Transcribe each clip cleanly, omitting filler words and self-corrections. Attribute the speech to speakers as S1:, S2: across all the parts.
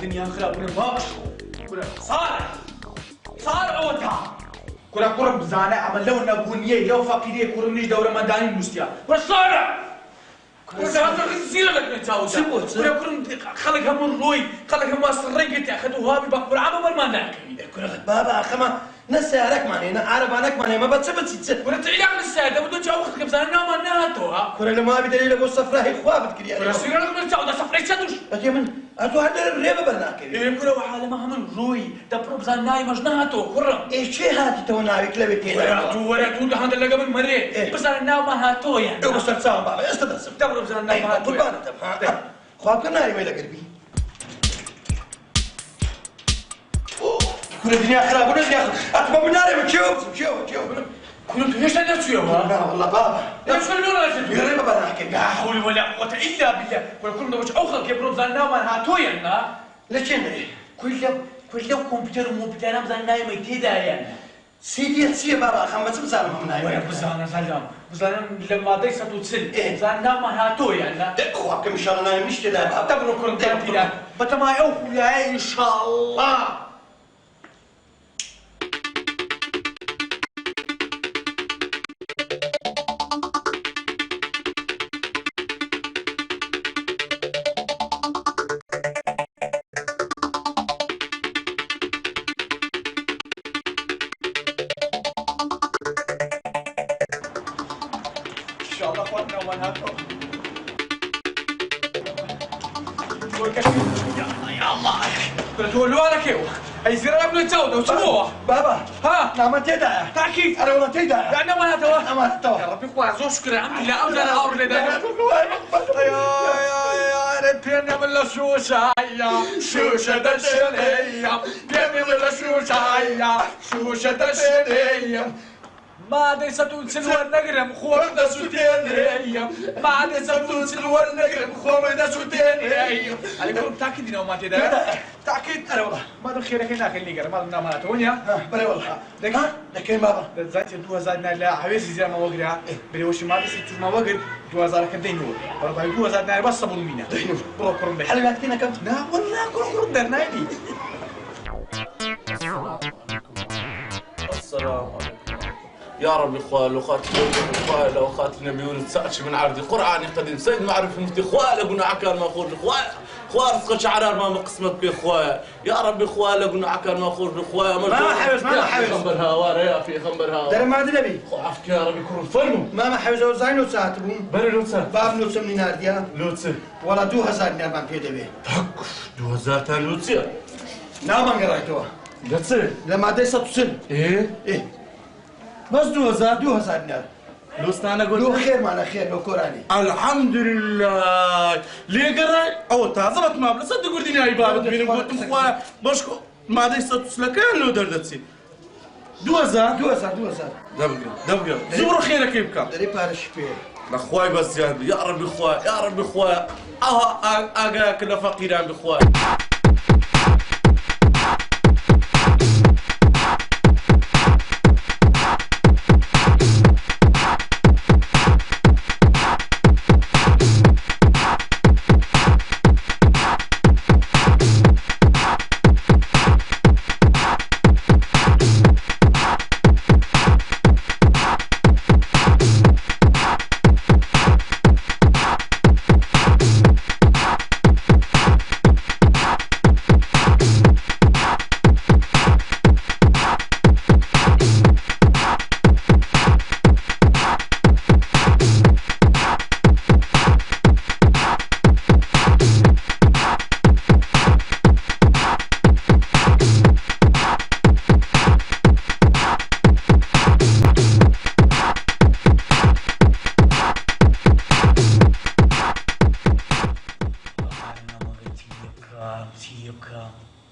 S1: الدنيا خراب ولا باش ولا صار اوتا كره بزانه عمل لو نبونيه لو فقيريه كورنيش دوره مداني مستيا ولا صار كره زير لك نتاوز كره خلق هم روي خلق هم سرقت اخذوا هابي بكبر عمل ما نحكي
S2: كره بابا خما نسألك ماني عرب عنك ماني ما بتثبت ست
S1: كره تعيا من الساده بدو جاو وقتك بزانه ما ناتوها
S2: كره لما بدليل ابو صفرا هي خوابت كريا
S1: كره سير لك من تاوز صفرا تشدوش
S2: اجي من اتو هذا الريبه برناك
S1: كره وحاله ما هم روي دبرو بزانه مجناتو كره
S2: ايش هاتي تو ناوي كلبتين
S1: وراتو هذا اللي قبل مري بس انا ما هاتو يعني
S2: بس تسام بابا استدرس
S1: دبرو بزانه ما هاتو
S2: خواب كنا ناوي ولا قلبي كل الدنيا خراب ولا الدنيا خراب من ناري شوف
S1: كنت ليش انا شو
S2: لا والله بابا
S1: ليش خلونا نجد
S2: يا ريبه برناك
S1: لا حول ولا قوه الا بالله كل وجه اخر كيف بزانه ما هاتو يعني
S2: لكن
S1: كل كمبيوتر مو بتاعنا بزانه ما يتدا يعني
S2: سيدي سي بابا خمس بزانه من ناوي
S1: بزانه سلام بزانه لما ديسه تسل بزانه ما هاتو يعني
S2: خواب كم ان شاء الله ناوي نشتي لا بابا
S1: دبرو كنت انت بتما يا ان شاء الله يا الله تقولوا انا كيو اي زين ابن الجوده وشوفوه
S2: بابا
S1: ها
S2: لا ما تدعي
S1: تاكيد
S2: انا والله تدعي
S1: يعني ما توا
S2: انا ما توا
S1: يا ربي كويس وشكرا الحمد لله اوزان اور لي يا ربي من الشوشه يا شوشه دشنيه بيني من الشوشه يا شوشه دشنيه ما دي ستون سلوى النقرم خور دا سوتين ما دي ستون سلوى النقرم خور دا سوتين عليكم تاكيدين او ما تدا تاكيد انا والله ما دو خيرك هناك اللي قال ما دنا ما تونيا
S2: بلا والله لكن بابا
S1: ذات 2000 لا حويسي زي ما وقرا بري وش ما بس ما وقر 2000 كدينو برضه 2000 بس صبوا مينا دينو بروكرم بي
S2: حلقاتنا كم
S1: لا والله كل درنا دي
S3: السلام عليكم يا رب اخوان اخوان لو اخواتنا بيقولوا تسالش من عرضي قراني قديم سيد ما عرف مفتي اخوان لقنا عكار ما خور اخوان رزق شعرار ما قسمت باخوان يا رب اخوان لقنا عكار ما خور اخوان
S2: ما حبس
S3: خمبرها ورا في خمبرها
S2: دار ما ادري
S3: عفك يا رب يكون فنو
S2: ما حبس وزاينو ساعتبون
S3: بري لوتسا
S2: باب لوتسا من نارديا
S3: لوتسا
S2: ولا 2000 دينار ما في دبي
S3: تك 2000 لوتسا
S2: لا ما قريتوها
S3: لوتسا
S2: لما دي ستصل ايه بس 2000 دينار
S3: لوستانا قول
S2: لو خير معنا خير لو كوراني
S3: الحمد لله ليه قرأ او تعظمت ما بلا صدق قلت لي بابا بين قلت اخويا بشكو ما دي ستسلك لو دردتسي 2000 دبقه زور خيرك يبكى
S2: دري بارش فيه
S3: اخويا بس يا ربي اخويا يا ربي اخويا اجا كنا فقيران باخويا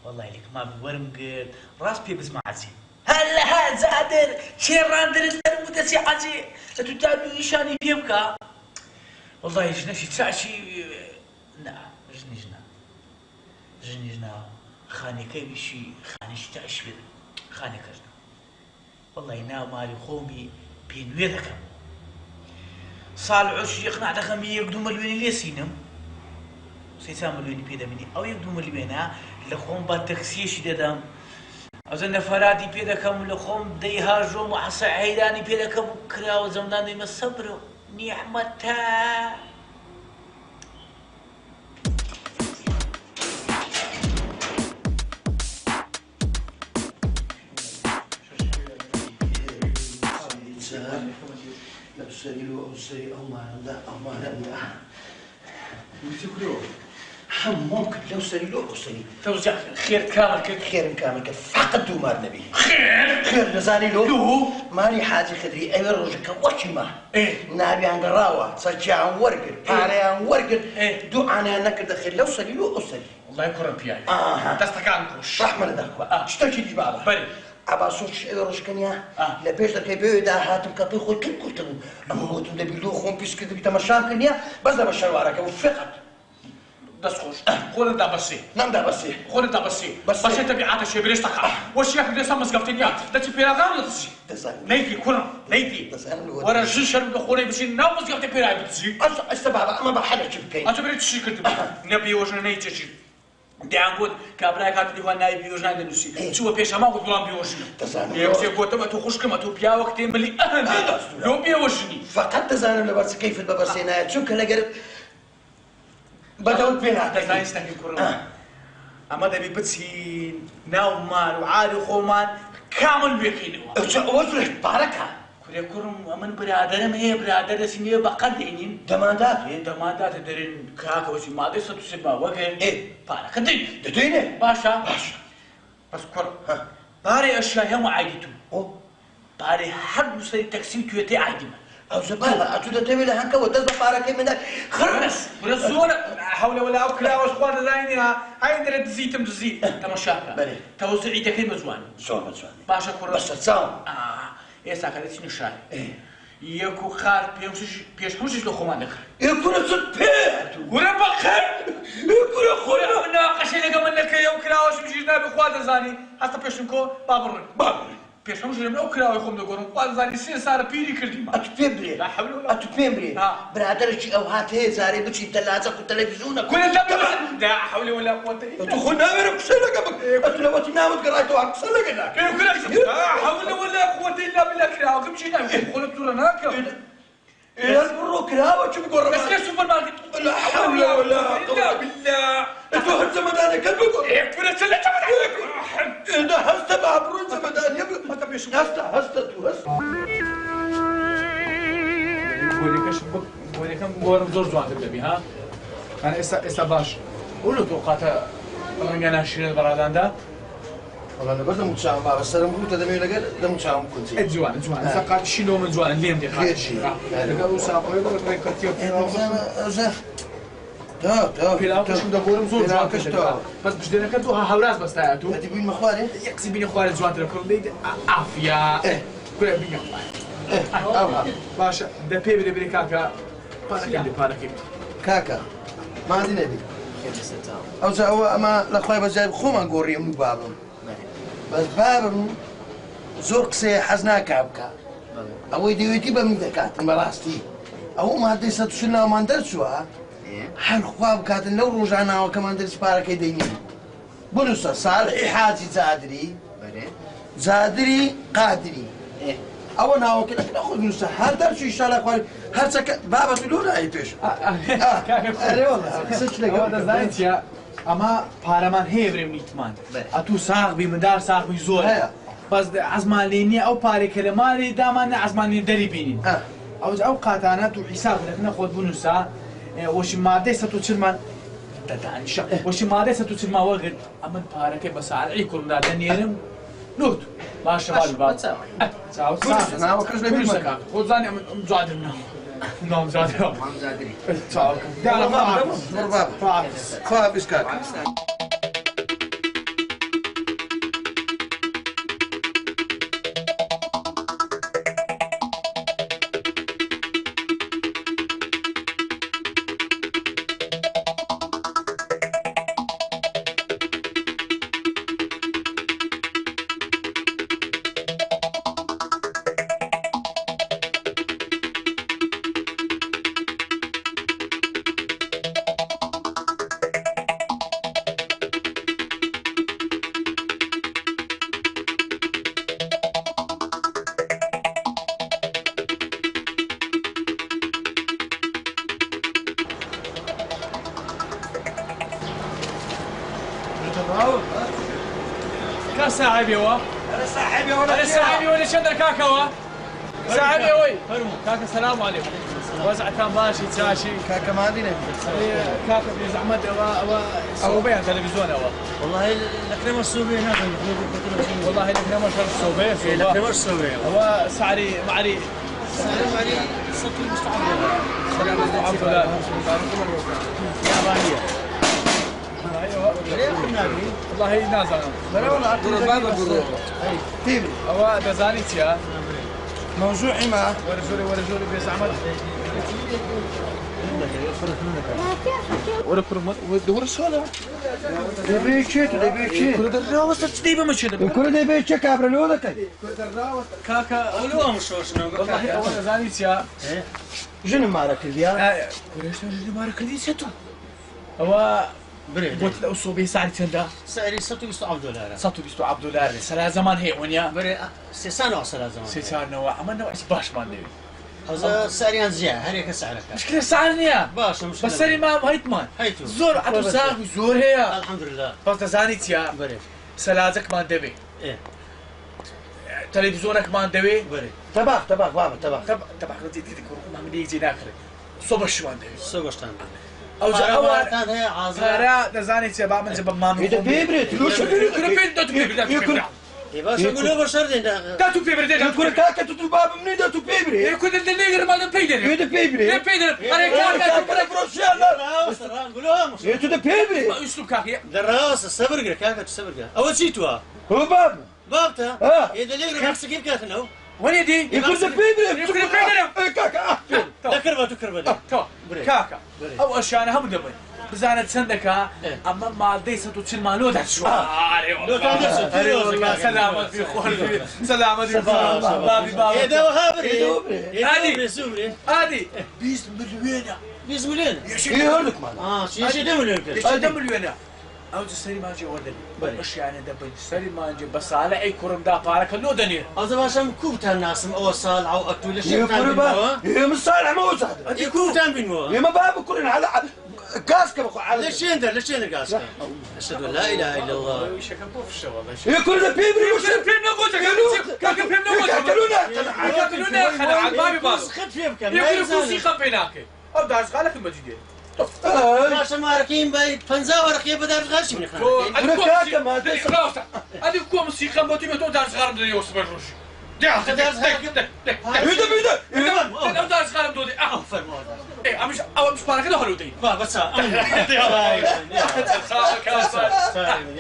S1: والله لك ما بورمقد راس بي بس معزين هلا هاد زادر شيران درس المدسي عزي ستتابعوا ايشاني بيبكى والله يجنشي تسعشي نعم جنجنا خاني كيبشي خاني تعشبر خاني كرنا والله ينام مالي خومي بين ويدك
S4: ساڵ عوشی قناع دەکەم یەک دوو ملیۆنی لێ سینم سێ ملیۆنی پێدەمێنی ئەو یەک دوو ملیۆنە لە خۆم بە تەکسیەشی دەدەم ئەوزە نەفەراتی پێ دەکەم لە خۆم دەی هاژۆم و حەسە عەیدانی پێ دەکەم و کراوە زەمدان دەیمە سەبر و نیحمەتە
S2: لو سريلو أو سري أو ما لا أو ما لا
S1: وتكرو
S2: ممكن لو سريلو أو سري
S4: توزع خير كامل كده
S2: خير كامل فقط دو مار نبي خير نزاني لو ماني حاجة خدري أي رجك وشي ما نبي عن قراوة سجى عن ورقر باري عن ورقر دو أنا نكر دخل لو سريلو أو سري
S1: الله يكرم بياي دستكانكوش
S2: رحمة داكوا اشتكي دي بابا
S1: بري
S2: أبا صوش روش كنيا لبيش دكتور بيدا هاتم كابي خود كل كل تلو أما هو تبدأ بيلو خون بيس كده بيتمشان كنيا بس ده بشوارك وفقط
S1: دسخوش خون دا بسي
S2: نعم ده بسي
S1: خون دا بسي بس انت بيعات شي بريش تقع وش ياك دي سمس قفتنيا دتي بيراغام لتسي نيتي كنا نيتي ورا جيشر دخولي بشي نامس قفتي بيراي بتسي
S2: بابا ما بحلك بكين
S1: انت بريت شي كنت نبي وجنا نيتي شي دي عنقود كابراي كاتب لي نايب بيوجنا دنسي شو بيش ما قلت لهم بيوجنا يمشي قلت ما تخش كما تو بيا وقت ملي لو بيوجني
S2: فقط تزانم لبرس كيف البابسينات شو كلا قرب بدأت بينا
S1: تزاين استني كورونا اما ده بيبتسي ناومان وعالي خومان كامل بيقينوا
S2: وصلت باركة
S1: كوري كورم من برادر ما هي برادر سيني بقدينين دمادات درين كاكا وسي ماضي ستسمع وجه باركة دين
S2: دينه
S1: باشا بس كور باري اشياء يوم عايدتو باري حد مسوي تقسيم كيوتي عايدما
S2: أو زبالة أتودا تبي لهنكا وتزبط باركة من خرس
S1: برزونا حول ولا أكلا وأخوان زينها هاي درت زيتم تزيد تمشاكا توزيعي تكلم زوان
S2: زوان
S1: باشا كور
S2: بس تصاوم
S1: إيه ساكنت نشاي يكو خار بيش همشش لو خمان نخر
S2: يكون صد بيت
S1: ولا بخير يكون خويا ناقش اللي قبل لك يوم كلا واش مشينا بخوات زاني حتى بيشنكو بابر بيش همشي لما أكلا ويخم دقورم خوات زاني سين صار بيري كردي
S2: أتبيبري
S1: لا حول ولا
S2: أتبيبري برادر شيء أو هات هي زاري بتشي تلاجة والتلفزيون
S1: كل لا حول ولا قوة إلا بالله
S2: تخون نامر بسلك أبك أتلو تنام وتقرأ توعك بسلك هناك
S1: لا حول ولا قوة إلا بالله كلا وكم شيء نام قلت له هناك
S2: إيه البرو كلا وشو بقول
S1: بس كيف سوبر ماركت
S2: لا حول ولا
S1: قوة إلا بالله
S2: أنتو هل زمدانك البقر
S1: إيه كل سنة
S2: إذا هست بعبرون زمدان يبقى ما تبيش هست
S1: ولكن بورم زور زوان تبدأ ها أنا إسا باش قولوا توقعت رنجنا شيرين برادان ده
S2: والله أنا بس متشائم بابا السلام قلت هذا مين لقى ده متشائم كنت
S1: الزوان إذا قاعد شيلوا من زوان اللين دي خالد
S2: شيء
S1: لقوا ساقوا يقولوا ترى كتير
S2: تو
S1: بيلاو كش مدبورم زور زوان كشتو بس بدنا كتو هاوراز بس تاعتو
S2: تبين مخواري
S1: يقصي بيني خوارج زوان تركم دي عافية كل بيني باشا ده بيبي بيري كاكا بارك
S2: كاكا ما عندي نبي أو هو أما لأخوي بس جايب خو ما نقول يوم بابم بس بابم زور قصي حزنا كعبكا أو يدي بمدكات مراستي أو ما هدي ستوشنا وما ندرسوها حال خواب كاتن لو رجعنا وكمان درس بارك يديني بنوسا صالح حاجي زادري قادري أو أنا هو كده خذ نوسا هل درسوا إن شاء الله أخواني هل سك بابا تقولون أي بيش أنا والله سش لك
S1: هذا زايد يا أما بارمان هيفري منيتمان أتو ساق بمدار ساق بزور بس عزمانيني أو باري كلماري دامان عزماني دريبيني أو قاتانات وحساب لكن أخذ بنوسا وش مادة ستوتشرمان تدانش وش مادة ستوتشرما وقت أما بارك بس على عيكم دا دنيرم نوت ما شباب بعض ساو
S2: أنا وكرش بيمسك
S1: خذاني مزادرنا نعم مزادر
S5: ما مزادري
S1: ساو
S2: ده بابا خواب إسكاك
S1: كصاحبي هو
S2: انا صاحبي
S1: انا صاحبي ولا شندر كاكا هو صاحبي وي كاكا السلام عليكم وزع كان باشي تشاشي
S2: كاكا ما عندنا
S1: كاكا في زعمت او بيان تلفزيون هو
S5: والله الكريمه السوريه هذا
S1: والله لك نمر شرط الصوبيه
S5: الكريمه السوريه
S1: هو سعري معري
S5: سعري صوت المستعمل
S1: عبد الله
S5: يابانيه
S1: والله نازل
S2: بلا والله اعطيني تيبي
S1: هو دزانيتيا
S2: موضوعي معه
S1: ورجولي بزعمت ولا كرمت ودور السوالف
S2: دبي تشيت دبي تشيت
S1: كل الراوس تديبه مش هذا
S2: كل دبي تشيك عبر لودك
S1: كاكا
S5: اولوها مش
S1: والله اول دزانيتيا
S2: جن مالك اليوم
S1: وليش اللي ما ركديسته هو
S5: بريد
S1: قلت له صوبي سعري تندا
S5: سعري صوت $100
S1: صوتو بيستو عبد الله سلا زمان هي ونيا
S5: بري سنه وصل زمان
S1: سيسار نوع عملنا واش باش ما ندير
S5: هذا سعري انزيا هريك سعرك
S1: مشكلة سعرنيا
S5: باشا مش
S1: بس سري ما هيتمان
S5: هيتو
S1: زور عطو ساق زور هي
S5: الحمد لله
S1: بس زانيتيا
S5: بري
S1: سلازك ما ندبي
S5: ايه
S1: تلفزيونك ما ندبي
S5: بري
S2: تباخ بابا تباخ
S1: تبع رديت كده ما بدي يجي ناكل صبش ما ندبي
S5: سوغشتان
S1: او اول
S5: كان هي عازله
S1: ترى دزانيتيا بعمل زي ما
S2: إذا بيبرد لوش
S1: يكون
S5: يا باشا قولوا بشر
S1: تاتو في برده
S2: يكون كاكا تطلب مني ده تو بيبرد
S1: يكون اللي ما نبيدر
S2: إذا بيبرد
S1: بيدر انا كاكا
S2: كاكا بروسيالا
S5: قولوا مش
S2: يتو ده بيبرد
S1: اسلوب كاكا
S5: دراس الصبر كاكا تصبر اول شيء توا
S2: هو بابا
S5: بابتا
S2: اه
S5: اذا ليه نفسك كيف كاتنو
S1: وين يدي
S2: يكون ده بيبرد
S1: يكون بيبرد
S2: كاكا
S5: تكربه
S1: كاكا او اشياء انا هم دبي بزانت سندكا اما ما ديسة تشيل مالو ده شو
S5: لو كان نفسه
S1: والله سلامة في خول سلامة في بابي بابي
S5: اذا وهابري
S1: هادي.
S5: سوري
S1: هادي 20 مليون
S5: بيز مليون
S2: يهرلك معنا
S5: شيء مليون
S1: ايش ده مليون او تسري ما جي ولد ايش يعني دبي تسري ما جي بس على اي كرم دا بارك لو دنيا
S5: هذا باشا كوبتا الناس او صالع او اكل ليش
S2: يقول بابا هي مش صالح ما وسعد
S5: كوبتا بينو
S2: هي ما بابا كلن على كاسكا بخو على
S5: ليش يندر قاسك اشهد ان لا اله الا الله
S1: يشكبوا في الشغل
S2: يقول ده بيبرد وش
S1: فيلم نقول كاكا فيلم نقول ياكلونا خلع على بابي بابي
S5: خد فيهم كم
S1: يقولوا موسيقى بيناك او داز قالك المجدي
S5: باشا ماركين باي فنزا ورقيه بدار غاشي من
S1: هذه كو موسيقى موتي تو داز غارم دو يوسف الروش داز
S2: يدا
S1: داز غارم دو دي
S5: افر
S1: ايه مش او مش بارك ده هلودي
S5: بس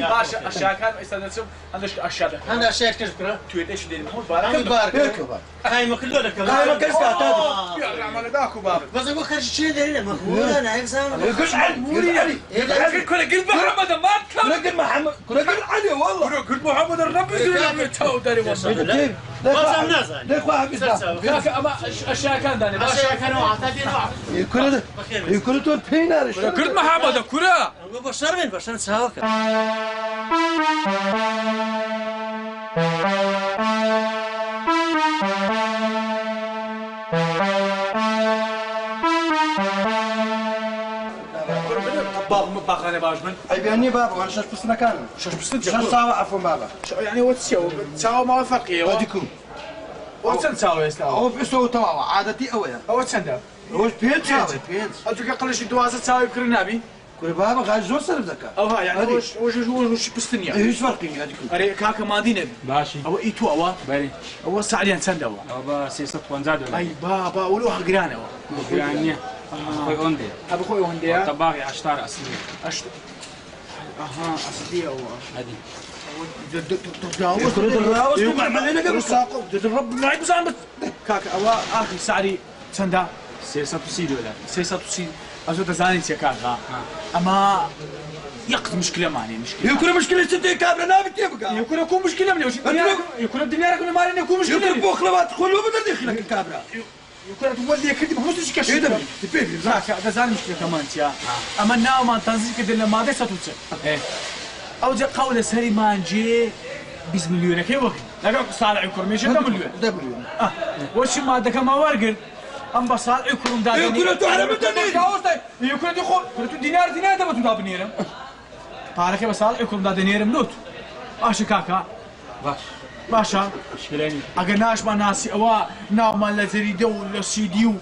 S1: باشا اشياء كان استاذ عندك اشياء
S5: انا اشياء كذا
S1: تويت ايش دي محمود
S5: عم
S1: بارك
S5: يبارك هاي ما كله لك
S2: هاي ما كسكت
S1: يا عمل داكو بابا
S5: بس اقول خرج شيء ده مقبول انا اكزام
S2: يقول علي
S1: كل قلت محمد ما تكلم
S2: كل محمد كل علي والله
S1: قلت محمد الرب يزول تو داري والله
S5: ما نازل
S2: ده واحد
S1: كاكا اما اشياء كان داني
S5: اشياء كانوا اعتادي نوع
S2: يكون تو بينار
S1: قلت محمد كرة
S5: بشر من بشر سهاك
S1: بابا مباخ انا باجمن
S2: اي بيعني بابا وانا شاش بس مكان
S1: شو بستنت
S2: شاش ساعة عفوا بابا
S1: يعني هو تساوي ما فرقيه
S2: وديكم
S1: وتسن تساوي استاذ
S2: هو بيسوي تواوا عادتي اويا
S1: هو تسن
S2: هو بينت ساوي بينت
S1: انت قلش دوازه تساوي كرنابي
S2: كل بابا غاز زور صرف ذكاء
S1: او ها يعني وش بستنيا
S2: ايش فرقي هذيكم
S1: اري كاكا ما دينا
S6: باشي
S1: او ايتو او
S6: بلي
S1: هو سعديان سندوا
S6: بابا سيسات وانزاد
S1: اي بابا ولو حقرانا
S6: يعني خوي اوندي
S1: ابو خوي ونديا
S6: طباغي عشتار اصلي
S1: اشت اها اصليه هو
S6: هذه
S1: الرب معي بزعمت كاكا او اخي سعري سندا
S6: سيسات سيدو لا
S1: سيسات سي ازود زانيت يا كاكا اما يقضي مشكله معني مشكله
S2: يكون مشكلة ستة كابرا نابت يبقى
S1: يكون مشكله من يكون الدنيا كل ما يكون مشكله
S2: يكون بوخلة ما تدخل له بدل يخلك الكابرا
S1: يكون تولي كذب مش تشكش
S2: ايه ده تبيبي
S1: زاك هذا زاني مشكله كمان يا اما ناو ما تنزل كده لما ده ستوصل ايه او جا قول سري ما نجي بيز مليون كيف وقت لا صالح يكون مش ده مليون
S2: ده مليون
S1: وش ما ده كما ورقن ام بصال يكون دادني
S2: يكون تو على مدني
S1: يكون يخو كنت دينار ده بتدابني پارەکە بە ساڵی کوڕمدا دەنێرم لوت باشە کاکە
S6: باش
S1: باشە
S6: مشكلة
S1: ئەگەر ناشمان ناسی ئەوە ناومان لە جەریدە و لە سیدی و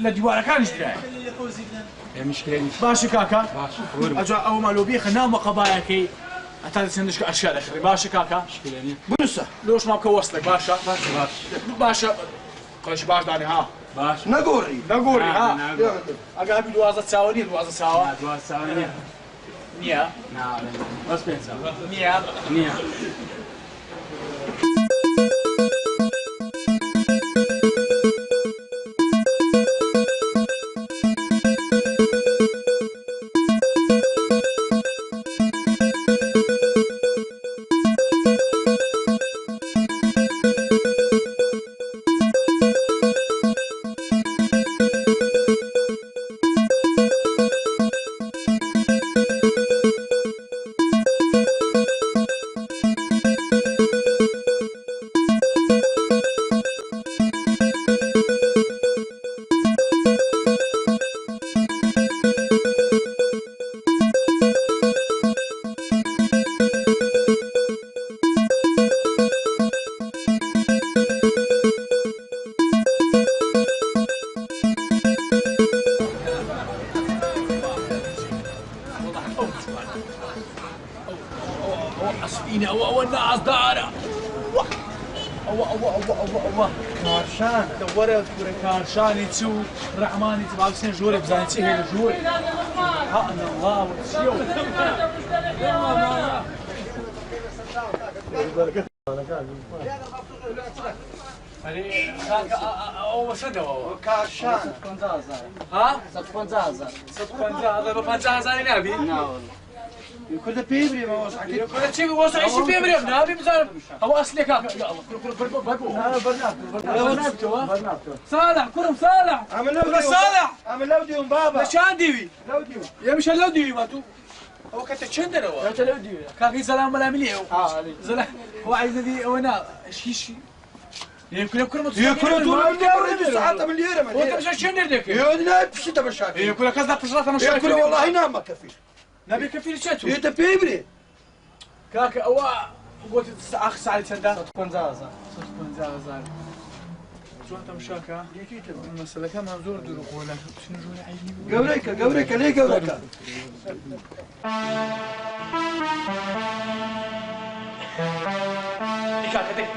S1: لە دیوارەکانیش درایە
S6: مشكلة
S1: باشە کاکە
S6: باش ورم
S1: ئەجا ئەوە مالۆبیخە ناو مەقەبایەکەی ئەتا دەچێندشکە ئەشیا دەخڕی باشە کاکە
S6: مشكلة
S2: بنووسە
S1: لۆش ماکە وەستێک باشە
S6: باش
S1: باشە قەش باش دانی ها
S6: باش
S2: نەگۆڕی
S1: نەگۆڕی ها
S6: نعم.
S1: ئەگە هەبی دوازە چاوە نیە دوازە چاوە
S6: دوا ثانية
S1: نییە
S6: نعم بس بنسى
S1: نییە
S6: نية
S1: ئەوە نازدارە ئەوە
S2: کارشان
S1: وەرە کوورە کارشانی چ و ڕەحمانی چ باوسێن ژۆرە بزانێت چی هەیە لە ژۆر هەئەنە الله چییە ئەوە چەندەوە
S2: کارشان
S1: ها
S5: 150,000
S1: بە 50,000 نابی
S2: کورد پێی برێمەوە
S1: چی وەسەعیشی پێ برێم نابی بزانم ئەوە ئەسلێ کاکە ساڵح کوڕم ساڵح
S2: ئەمە لەو دیوم بابە
S1: لەچان دیوی
S2: لەو دیوم
S1: یەمیشە لەو دیوی ما تو ئەوە کەتە چەندەرەوە
S2: لەو دیوم
S1: کاکی سەلام بەلا ملیە زەلا هو عايزدی ئەوە نا شیشی يكون
S2: ساعات من اليوم
S1: وانت مش شنو ديك
S2: يقول لا بشي تبع شاكي
S1: يقول كذا بشرات انا شاكي
S2: يقول والله نام ما كفي
S1: نبي كفيل شاتو
S2: انت بيبري
S1: كاك او قلت اخ ساعه تندا
S5: 150,000
S1: شو انت مشاكا المسألة كان منظور دروق ولا شنو جوني عيني
S2: قوريك ليه قوريك
S1: كاكا ديك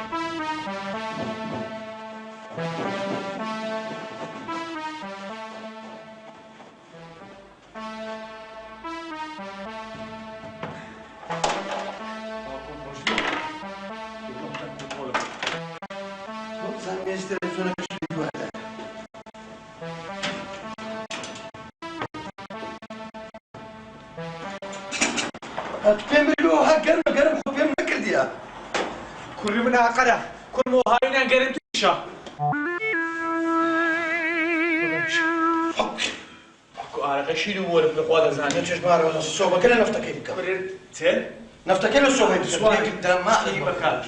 S2: تبيمريوها قرب خو بيم نكرديا
S1: كل من عقله كل مو هاينا قرنت شا اكو ارق شيلو ور بقواده زاني
S2: نتش بار الصوبه كلها نفتكر
S1: كبر تل
S2: نفتكر الصوبه
S1: سواء
S2: قدام ما
S1: اي مكان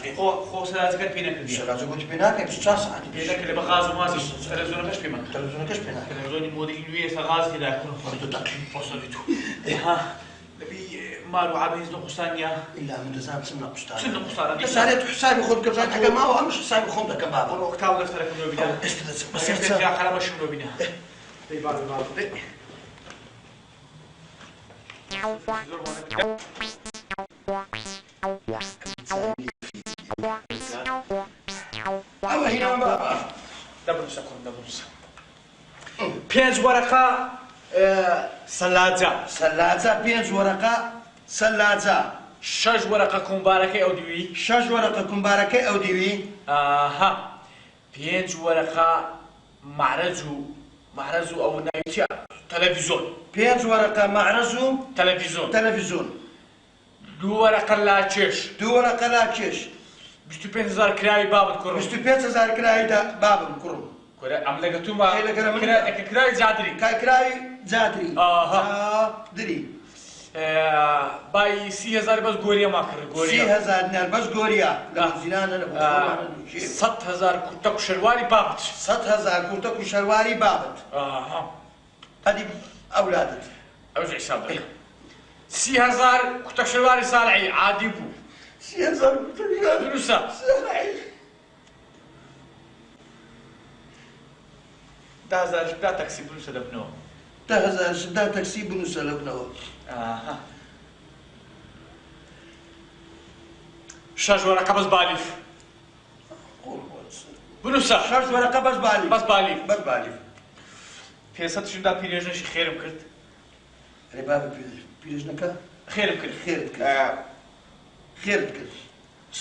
S1: خو سلاز كان بينك دي
S2: شغال قلت بيناك بس ساعه عادي
S1: بينك اللي بغاز وما تلفزيون كاش بيما
S2: تلفزيون كاش بيناك
S1: تلفزيون موديل نويه غاز كذا
S2: فرد تاكل
S1: وصلتو ها نبي مالو عابيز نقصانيا
S2: الا من زاد سنه قشطه
S1: سنة قصارى
S2: بس عليه حسابي خذ قرصات حاجه ما هو مش حسابي خذ كباب
S1: وقتها دفترك من بنا بس يا قلم شو من بنا اي بعد
S2: أما هنا بابا
S1: دبرس بينز ورقة سلاجة
S2: بينز ورقة سلاجة
S1: شش ورقة كمباركة أو ديوي
S2: شش ورقة كمباركة أو ديوي
S1: آها بينز ورقة معرزو أو نايتيا تلفزيون
S2: بينز ورقة معرزو
S1: تلفزيون دو ورقة لاچش
S2: دو ورقة لاچش
S1: 25,000 كراي بابت كرم
S2: 25,000 كراي بابم كرم
S1: كرا عم لقيتوما كراي زادري
S2: كراي زادري دري
S1: باي 3000 بس غوريا ما كر غوريا
S2: 3000 دينار بس غوريا زينان
S1: 6000 كرتك شرواري بابت
S2: 6000 كرتك شرواري بابت
S1: اها
S2: هذه اولادك
S1: اوجع حسابك 30,000 كتك شلواري صالحي عادي بو
S2: 30,000 كتك
S1: دروسا
S2: صالحي
S1: 10,000 شدا تاكسي بنوسا دبنو
S2: 10,000 شدا تاكسي بنوسا لبنو
S1: اها شاج ورقة بس باليف بنوسا
S2: شاش ورقة بس بالي
S1: بس باليف
S2: بس بالي
S1: پێسەد شدا پیرێژنێکی خێرم کرد
S2: ئەرێ بابە پیرێژنەکە
S1: خێرم کرد
S2: خێرت کرد خێرت کرد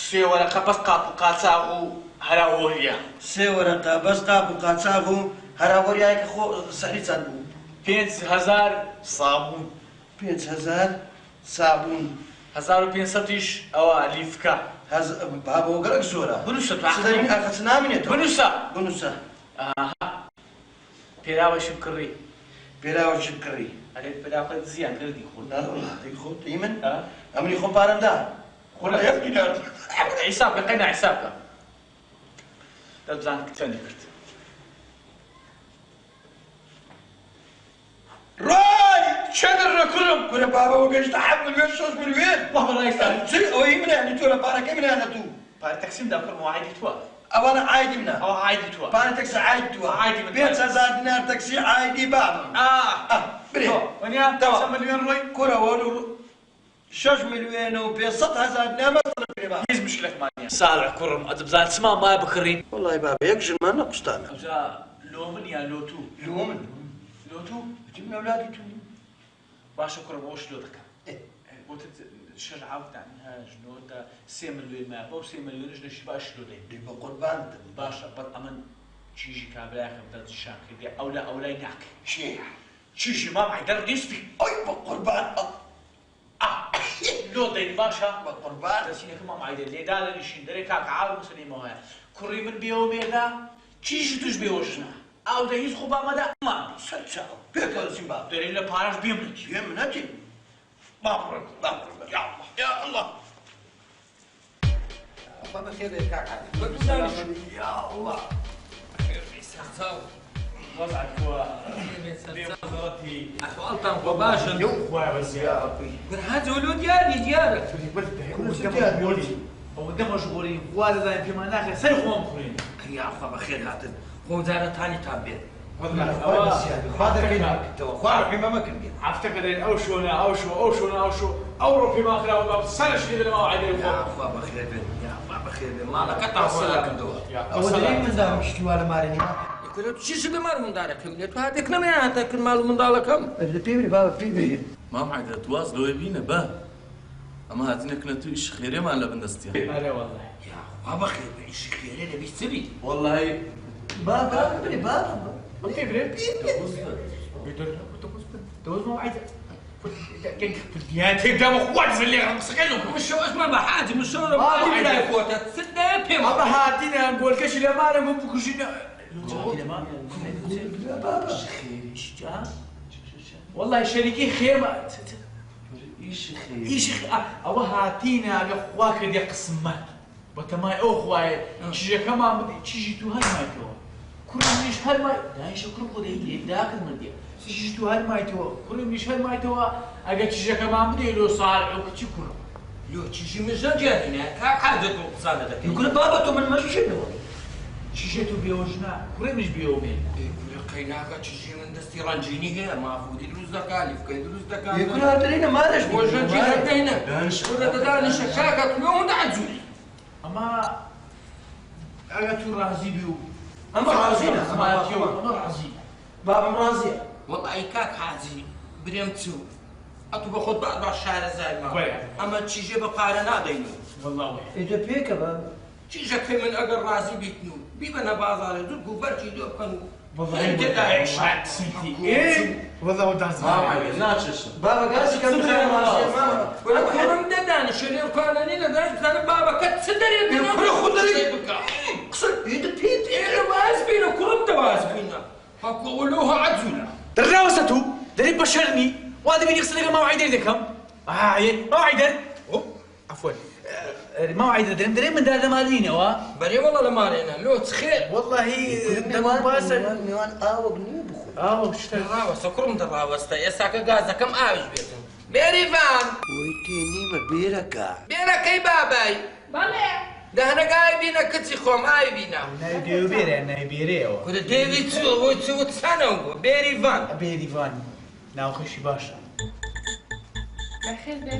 S1: سێ وەرەقە بەس قاپ و قاچاغ و هەراوۆریا
S2: 3 ورقة بس قاپ و قاچاغ و هەراوەریایەکە خۆ سەری چەند بوو
S1: 5,000 صابون
S2: 5,000 صابون
S1: 1,500 ئەوە لیفکە
S2: بابەوە گەلک زۆرە
S1: بنووسە
S2: سدەین ئاخەچ نامێنێتەوە
S1: بنووسە
S2: بنووسە
S1: پێراوەشم کڕی
S2: پێراوەشت کڕی
S1: ئەرێ پێراوەکە زیان کردی خۆ
S2: ناڕۆڵی خۆت من ئەمنی خۆ پارەمدا خۆڵە یەکینار
S1: حیساب بە قەینا حیسابکە دەبزان چەندی کرد
S2: ڕای
S1: چەندە ڕێکڕم
S2: کورە بابەوە گەشتە 7 ملیۆن 6 ملیۆن
S1: وەڵای ساڵ
S2: ئەوەی منیانی تۆ لە پارەکەی منیانە تو
S1: پارە تەکسیمدا کڕم و عایدی تووە
S2: ئەوانە عایدی منە
S1: ئەوە عایدی تووە
S2: پارە تەکسی عاید تووە
S1: عایدی من
S2: 5,000 دینار تەکسی عایدی بابم برێ
S1: وەنیا چەند ملیۆن ڕۆی
S2: کورەوە 6 ملیۆن و 500,000 دینار مەسەڵە برێ بابم
S1: هیچ مشکلەتمانە ساڵح کوڕم ئەدەبزان چما مای بکڕین
S2: وەڵای بابە یەک ژنمان نەقوستانە
S1: ئەوجا لۆ من یان لۆ تو
S2: لۆ من
S1: لۆ تو
S2: بچی من ئەولادی تو
S1: باشە کوڕم ئەوش لۆ دەکەم بۆتە شەر عاوتان ژنۆتە 3 ملیۆن مای بەو 3 ملیۆنش نەشی باش لۆ دەین
S2: دی بە قوربانتم
S1: باشە بەڵ ئەمن چیژی کابراکەم دەستشان کردی ئەو لە ئەولای ناکە
S2: چی
S1: چیژی مام حیدەر نیستی
S2: ئەوی بە قوربان
S1: لۆ دەین باشە
S2: بە قوربان
S1: دەسینەکە مام حیدەر لێدا لە نشین دەرێ کاکە عاو مسلمەوەیە کوڕی من بێەوە بێدا چیژی توش بێوەژنە ئەو دە هیچ خوبامەدا ئەمان
S2: سەرچاو پێکەڵسیم باب
S1: دەرێ لە پارەش بێ منەکی
S2: بێ منەتی بابڕم بابڕم یا الله
S5: بابا خير بك
S2: یا الله
S1: وضعك هو بوزارتي
S5: أسألتم مباشر
S2: يا ربي
S5: هذا ولود ديارك
S1: هو ده مشغولين والدين فيما ناخذ سيخوهم مخرين
S5: يا أخوة بخير هاتن وزارة تاني تابين
S2: خاطر كده خاطر كده ما كان
S1: افتكر ان اوشو اورو فيما اخره سنه شديده ما وعد
S5: يا أخوة بخير يا أخوة بخير ما لك قطع ولا كندوه
S2: أو دريم من دار مشتي ولا مارني
S5: يقول شو شو دمار من دارك ليتو هذيك نما يعني كل مال من داركم
S2: اللي بيبري بابا بيبري
S3: ما معي تواصلوا يبينا با اما هاتنا كنتو ايش خيري ما لا بندستيا
S1: لا والله
S5: يا أخوة بخير ايش خير انا بيستري
S3: والله
S2: بابا بيبري بابا
S1: في بريد توز ما عايز يا تقدر اخوات في اللي مسكينهم
S5: مش اسمه بحاجة مش شغل ما لا فوتت سدة بيم
S1: والله هاتينا نقول كش لا ما انا بكوشينا والله شريكي خير ما ايش خير او هاتينا اخواك دي قسمات بتماي اخواي تيجي كمان بدي تيجي تو هاي ما تو كل مش هاي ما لا شكرا خدي داخل مدي تيجي تو هاي ما تو كل مش هاي ما تو اجا تيجي كمان بدي لو صار او كتشكر
S5: لو تيجي مزاجة هنا كحاجة قصادك
S2: يقول بابا تو من مشينا
S1: تيجي تو بيوجنا كل مش بيومين
S5: قيناك تيجي من دستي رانجيني هي ما فودي دروس دكالي في دروس دكالي
S2: يقول هاترينا ما ليش
S5: وجنجي هنا ولا تداني شكاكة اليوم ده عزولي
S1: اما اجا تو رازي بيو
S2: أما رازينا
S1: اما تيو اما رازي
S2: بابا مرازي
S5: والله كاك حازي بريمتو أتو بخد بعض الشهر زي ما أما تيجي بقارنا دينو
S1: والله
S2: إذا بيك بابا
S5: تيجي كل من أجر رازي بيتنو بيبنا بازار دول كوبرتي دول كانوا
S1: والله انت عايش سنتي ايه والله وداز
S3: ما معي ناتش
S2: بابا قاسي كم
S5: أكرم ددان شنو كان لي لدان كان بابا كت سدري بينا
S2: كل خدري
S5: قصد إذا بيت إيه واز بينا كرم تواز بينا فقولوها عزولا
S1: دراوسته دري بشرني وهذا بيني يغسل ما وعيد لكم ما وعيد عفوا ما وعيد دري من دار مالين وا
S5: بري والله لما رينا لو تخيل
S1: والله
S2: نيوان آوغ نيو بخو
S1: وش
S5: دراوسة كرم دراوسة يا ساكا غازة كم آوج بيتن بێریڤان
S2: وی تێنیمە بێرەکە
S5: بێرەکەی بابای
S7: بەڵێ
S5: دەهنەگای بینە کچی خۆم ئاوی بینە
S4: نای دێوبێرە نای بێرەوە
S5: کورە دێوی چووە بۆی چوت چەنەوە بوو بێریڤان
S4: بێریڤان ناوخۆشی باشە
S7: بەخێر بێ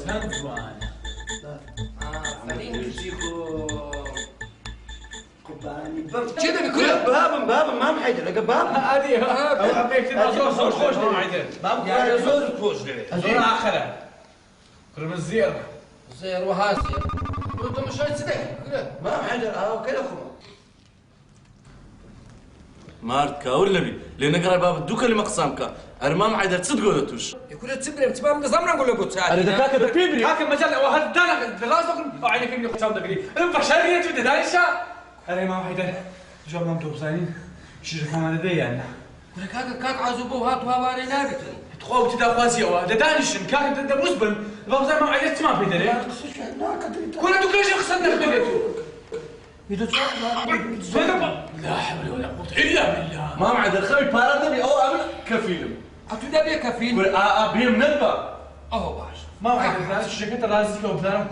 S4: چەند جوانە
S5: ئافرین کچی خۆم
S2: چی دەبی کورە بابم مام حەیدەر ئەگە بابم
S1: هذه زور خوش معدل
S5: یارە زۆر خۆش دەوێت
S1: زور آخره كرم الزير
S5: زێر و هاسیە کورە تەماشای چ دەکەی کورە
S2: مام حەیدەر ئاوکە لە خۆمە
S3: مارد كاول نبي لأن قرأ باب الدوكا اللي مقسام كا أرمام عيدر تصدقوا ذا توش
S5: کورە چ برێم چ بام دەزانم نقول لەگۆ چاتی
S1: هذا بيبري هاك المجال وهذا دانا لازم عينك اني قسام دقري البشريه تبدا دايشا انا ما حيدر جو ما متوزانين شي كمان ديانا
S5: کورە کاک عازوو بۆ هات هاوارەی نابێتن
S1: تخوف تدا خوازي او ده دانشن كاك ده مسبن باب زي ما عيدت ما في دري كل دوك ايش خسرنا خديتو لا حول ولا قوه الا بالله
S3: مام عيدر خلي بارد نبي أو أعمل كفيلم
S5: ئەتو دەبێ کەفین
S3: بهم ندبا
S5: ئەوە باش
S1: ما عيدت ناس شركه رازي كو بلان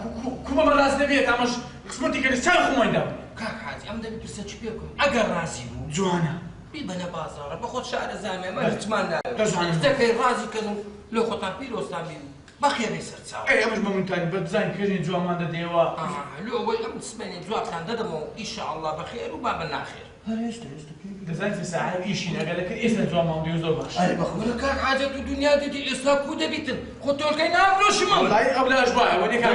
S1: كوما ما راز نبي تامش قسمتي كان سال خو ما يندم
S5: کاک حاجی ئەم دەبێ پرسە چ پێ بکەم ئەگەر ڕازی بوو
S1: جوانا
S5: بی بەنە بازاڕە بە خۆت شارە زانێ مە هیچمان
S1: دەزانم.
S5: ناوێتەکەی ڕازی کردن لۆ خۆتان پیرۆستان بین بەخێرەی سەرچاو
S1: اي مش ممتاز بدزاين كيرني جوا ما ديوا
S5: لۆ ئەوەی ئەم سمێنی جوابتان دەدەمەوە ئیشەڵڵا بەخێر و بابە ناخێر
S1: دزاين في ساعه ايشي قال لك اسم جوا ما ديوزو باش
S5: وەرە کاک حاجەت و دنیا دیدی ئێستا کو دەبیتن خۆ تۆلکەی نامرۆشمە
S1: والله قبل اشباع وديك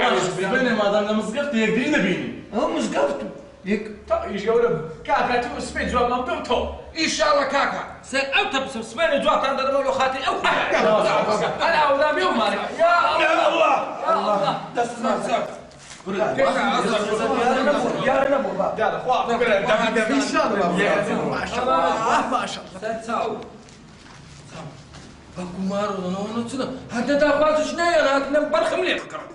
S3: بين ما دام لمزقفت يقدرين نبيني
S2: ئەو مزگەفتو یەک
S1: ايش يقول كاكا تو سبيد جوا ما تو
S5: ئیشاڵە کاکە سەر ئەو تەپسم سمێنی جوابتان دەدەمەوە لۆ خاتی ئەو
S1: انا اولى بيوم مالك يا الله
S2: یارە نەبوو باب
S1: يا اخوان
S2: ان شاء الله
S1: ما شاء الله ما شاء الله
S5: سەرچاو بەڵکو مارۆڵەوە چنە هەردە داخوازش نایەن هاتنەم بەرخم لێ بکڕم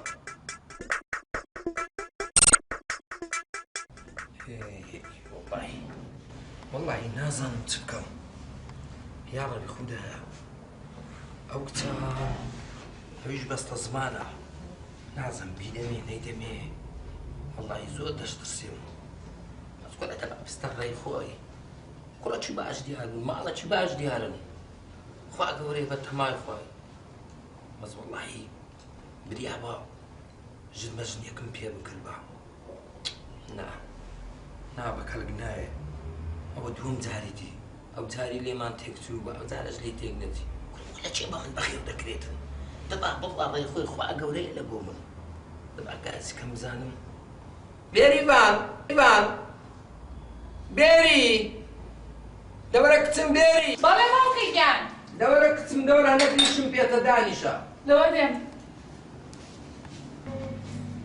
S5: والله نازانم چ بکەم یا ڕەبی خودایە ئەو کچە ئەویش بەستە زمانە نازم بیدەمێ نەیدەمێ والله زۆر دەشترسیم مەزگۆرە دەبا بستە ڕێی خۆی کوڕە چی باش دیارن ماڵە چی باش دیارن خوا گەورەی بە تەمای خۆی مەز واللهی بریا بە ژنمە ژنێکم پێ بکرد بە نا بە کەلک نایە ئەوە دووەم جاری دی ئەو جاری لێمان تێکچوو بە ئەو جارەش لێ تێک نەچی لە چێ بەخن بەخێر دەکرێتن دەبا بڵا ڕێی خۆی خوا گەورەیە لە بۆ من دەبا گازی کەم بزانم بێریڤان بێری دەوەرە کچم بێری
S7: بەڵێ ماوکەی گیان
S5: دەوەرە کچم دەوەرە نەگریشم پێتە دانیشە
S7: لەوە دێم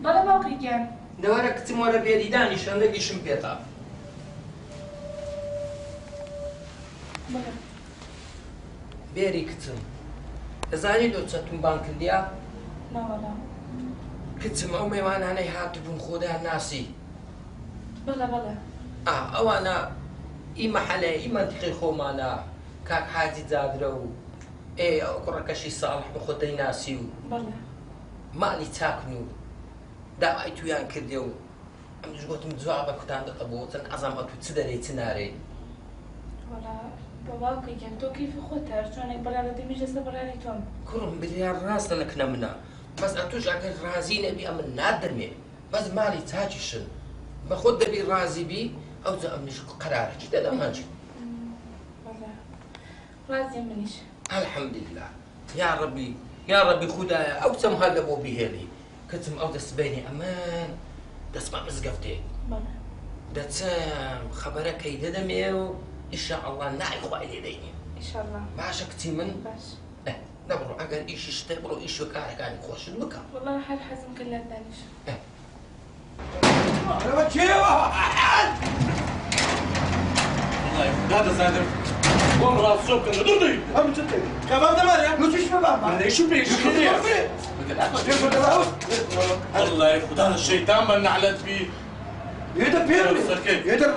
S7: بەڵێ ماوکەی گیان
S5: دەوەرە کچم وەرە بێری دانیشە نەگریشم پێتە
S7: بەڵێ
S5: بێری کچم دەزانی دۆ چەتم بان کردیا
S7: ناوەڵا
S5: کچم ئەو میوانانەی هاتبوون خۆدایان ناسی
S7: بەڵێ
S5: ئەوانە ئی مەحەلە ئی مەنتیقی خۆمانە کاک حاجی جادرە و ئەو کوڕەکەشی ساڵح بە خۆ دەیناسی و
S7: بەڵێ
S5: ماڵی چاکن و داوای تویان کردێ و ئەمش گوتم جوابە کوتان دەقەبەوە چەند ئەزام ئەتوو چ دەرێ چ نارێ
S7: وەڵا بە باوکەی گیان تۆ کەیفی خۆتە چۆنێک بەرادە دەمیش ئێستا بەرادی تۆم
S5: کوڕم بریار ڕاستە نەکنە منە بەس ئەتوش ئەگەر ڕازی نەبی ئەمە نادەرمێ بەس ماڵی چاکیشن بە خۆت دەبی ڕازی بی ئەو جا ئەمنیش قەرارە چی دەدەمانچ
S7: بەڵێ ڕازی منیش
S5: الحەمدلله یا ڕەبی خودایە ئەو چەم هەر لە بۆ بیهێڵی کەچم ئەو دەستبینی ئەمان دەستما مزگەفتێ
S7: بەڵێ
S5: دەچەم خەبەرەکەی دەدەمێ و ئیشەئەڵڵا نای خوای لێ دەینێ
S7: ئیشەڵڵا
S5: باشە کچی من
S7: باش
S5: نەبڕۆ ئەگەر ئیشی شتێ بڕۆ ئیش و کارەکانی خۆشت بکە
S7: وەڵا هەر حەزم کرد لە دانیش
S2: ئەوە چێوە
S3: والله هذا زادر والله الصوب كان ضدي
S2: ئەم چ کەباب دەمانێ نوچیش بە بابا
S3: شو بيش والله خدا الشيطان من نعلت بيه
S2: يقدر بيرمي
S3: سكت.
S2: يقدر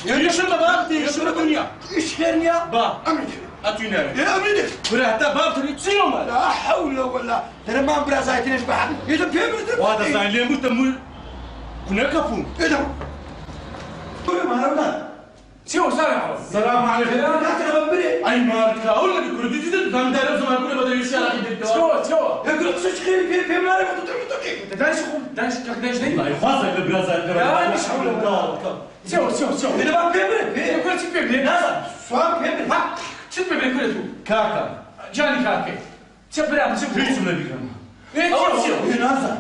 S1: يا شو بابتي شو الدنيا
S2: ايش كرنيا؟
S1: با
S2: امريكا
S1: اتونا
S2: يا امريكا
S1: ولا حتى بابتي تسيوم
S2: لا حول ولا ترى ما برازايتي ليش بحد اذا بيمرت
S1: وهذا زين ليه متمول كنا كفون
S2: اذا ما هذا
S1: سيو السلام عليكم
S2: لا تغبري
S1: اي مالك اقول لك كل دي فهم ده زمان كل بدل يشتغل كده سيو
S2: يقول لك شو خير في ما عرفت تطيق
S1: داش داي خاصة البرازيل لا مش حول سيو
S2: اذا ما بيمرت
S1: كل شيء بيبني
S2: لا فاهم بيمرت
S1: ها شو بيبني كله تو كاكا جاني كاكا تبرا بس ليش ما بيكم ايه سيو
S2: نازل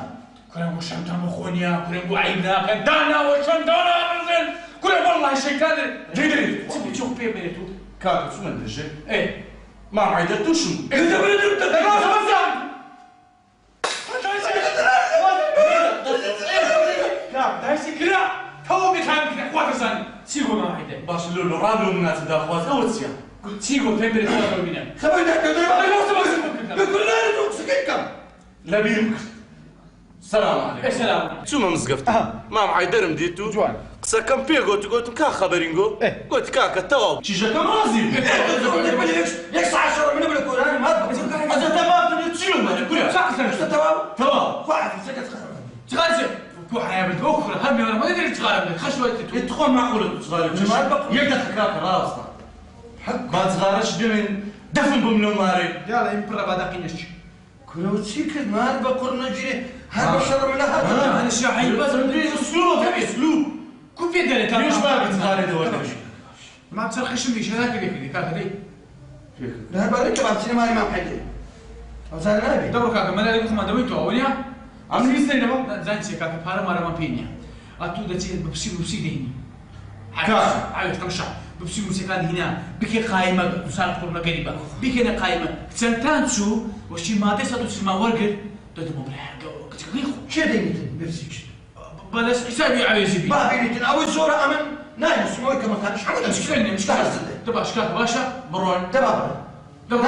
S1: كلام وشنطة مخونيا كلام وعينا كدانا وشنطة نازل كلام والله الشيطان جدري شوف بيبني تو كاكا شو من الشيء ايه ما عيدتو شو
S2: اذا بدك تتكلم
S1: دايسي كلا تو بكام كلا خوات زاني سيغو ما هيدا باش لولو رادو الناس دا خوات اوتسيا سيغو تمبري خوات بينا
S2: خبرتك
S1: انا ما سمعت
S2: يقول لا نروح سكيكم
S1: لا بيمك
S3: السلام عليكم
S1: السلام
S3: شو ما مزقفت ما معي درم ديتو
S1: جوان
S3: قصة كم بيه قلت كا خبرينجو قلت كاكا تو
S1: شيجا كم رازي
S2: ليش 10 من قبل القران ما
S1: هذا تمام تنتشيوم انا كل
S2: تمام
S1: تمام
S2: واحد سكت
S1: تغازي بوح يا بنت اخرى همي انا ما ادري تغارب خشوه
S3: يدخل معقول تصغر يقدر كاكا راسنا ما تغارش دمن دفن بمنو ماري
S1: يلا يمبر بعد قينش
S2: كلو تسيكت ما بقر نجري هذا شر من هذا
S1: انا شاحي بس اسلوب كيف في دلت
S3: ليش ما بتغاري دور
S1: ما بترخش ليش هذاك اللي كاكا دي
S2: لا بالك ما بتصير مالي ما حد او زين نبي
S1: دبر كاكا ما لك ما دويتو اوليا عم يستني دابا زين سي كاكا فارا مارا ما بينيا اتو دتي ببسي دهني كاكا عايز تمشى ببسي موسيقى هنا بكي قائمه وصار قرنا قريبه بكي انا قائمه سنتانسو وشي ما تسدو سما ورقر تدمو بلا كتغيخو
S2: شديت بفسيك
S1: بلاش حسابي على سيدي
S2: ما بيني اول صوره امن نايم سموي كما كان شحال
S1: مش دابا شكاك باشا برون
S2: تمام
S1: دابا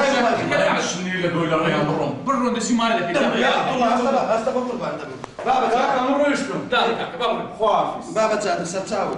S3: عشني اللي بقول لك
S1: برون دسي مالك
S2: يا الله استغفر الله بابا
S1: كاكا مرو يشكم دار كاكا بابا خوافي
S2: بابا زاد ستاوي